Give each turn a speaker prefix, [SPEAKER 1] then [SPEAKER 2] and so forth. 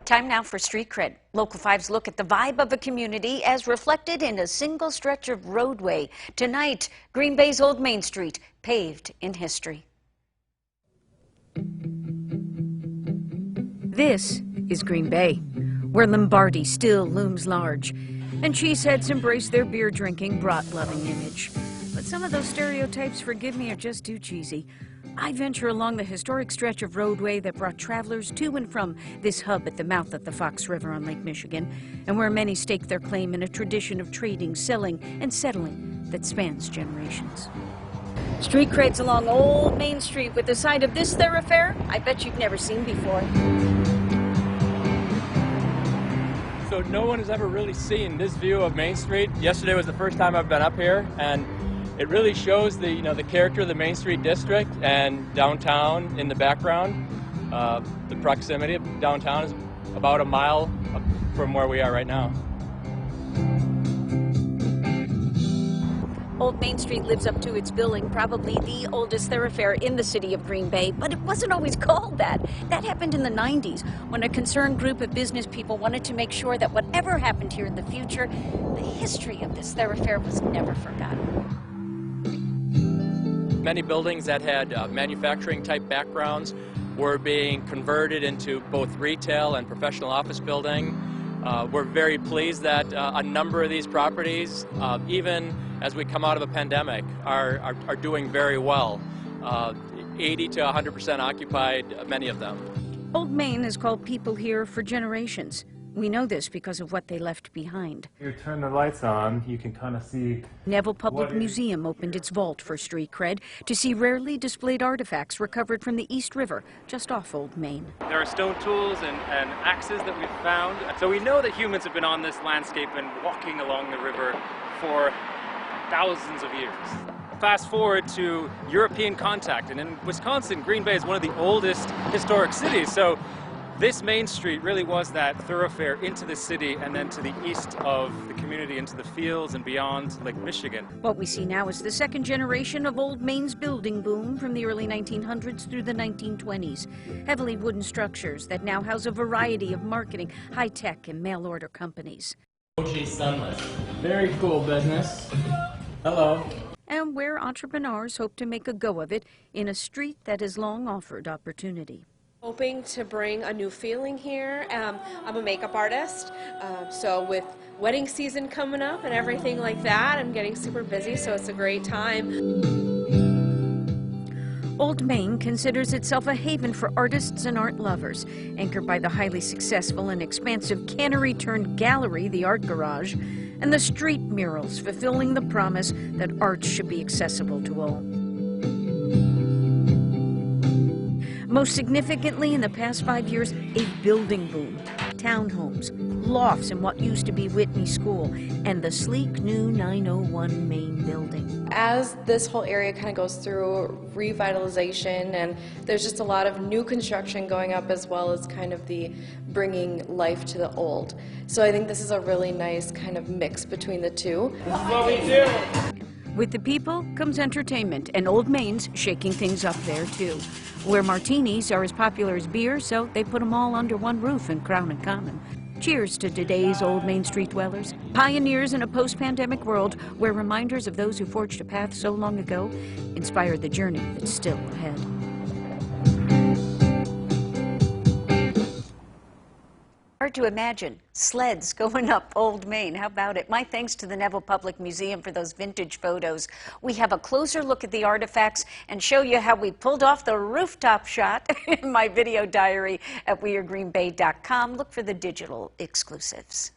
[SPEAKER 1] Time now for Street Cred. Local 5's look at the vibe of a community as reflected in a single stretch of roadway. Tonight, Green Bay's Old Main Street, paved in history. This is Green Bay, where Lombardi still looms large, and cheeseheads embrace their beer-drinking, brat-loving image. But some of those stereotypes, forgive me, are just too cheesy. I venture along the historic stretch of roadway that brought travelers to and from this hub at the mouth of the Fox River on Lake Michigan, and where many stake their claim in a tradition of trading, selling, and settling that spans generations. Street Cred's along Old Main Street with the side of this thoroughfare I bet you've never seen before.
[SPEAKER 2] So no one has ever really seen this view of Main Street. Yesterday was the first time I've been up here, and it really shows the the character of the Main Street district and downtown in the background. The proximity of downtown is about a mile from where we are right now.
[SPEAKER 1] Old Main Street lives up to its billing, probably the oldest thoroughfare in the city of Green Bay, but it wasn't always called that. That happened in the 90s, when a concerned group of business people wanted to make sure that whatever happened here in the future, the history of this thoroughfare was never forgotten.
[SPEAKER 2] Many buildings that had manufacturing type backgrounds were being converted into both retail and professional office building. We're very pleased that a number of these properties, even as we come out of a pandemic, are doing very well. 80 to 100% occupied, many of them.
[SPEAKER 1] Old Main has called people here for generations. We know this because of what they left behind.
[SPEAKER 3] You turn the lights on, you can kind of see.
[SPEAKER 1] Neville Public Museum opened its vault for Street Cred to see rarely displayed artifacts recovered from the East River, just off Old Main.
[SPEAKER 4] There are stone tools and axes that we've found. So we know that humans have been on this landscape and walking along the river for thousands of years. Fast forward to European contact, and in Wisconsin, Green Bay is one of the oldest historic cities. So this Main Street really was that thoroughfare into the city and then to the east of the community into the fields and beyond Lake Michigan.
[SPEAKER 1] What we see now is the second generation of Old Main's building boom from the early 1900s through the 1920s. Heavily wooden structures that now house a variety of marketing, high-tech, and mail-order companies.
[SPEAKER 5] Sunless. Very cool business. Hello.
[SPEAKER 1] And where entrepreneurs hope to make a go of it in a street that has long offered opportunity.
[SPEAKER 6] Hoping to bring a new feeling here. I'm a makeup artist, so with wedding season coming up and everything like that, I'm getting super busy, so it's a great time. Old Main considers itself a haven for artists and art lovers, anchored by the highly successful and expansive cannery-turned-gallery, the Art Garage, and the street murals fulfilling the promise that art should be accessible to all. Most significantly, in the past 5 years, a building boom. Townhomes, lofts in what used to be Whitney School, and the sleek new 901 Main building.
[SPEAKER 7] As this whole area kind of goes through revitalization, and there's just a lot of new construction going up as well as kind of the bringing life to the old. So I think this is a really nice kind of mix between the two.
[SPEAKER 5] This is what we do.
[SPEAKER 1] With the people comes entertainment, and Old Main's shaking things up there too. Where martinis are as popular as beer, so they put them all under one roof in Crown and Common. Cheers to today's Old Main Street dwellers, pioneers in a post-pandemic world where reminders of those who forged a path so long ago inspire the journey that's still ahead. Hard to imagine sleds going up Old Main. How about it? My thanks to the Neville Public Museum for those vintage photos. We have a closer look at the artifacts and show you how we pulled off the rooftop shot in my video diary at wearegreenbay.com. Look for the digital exclusives.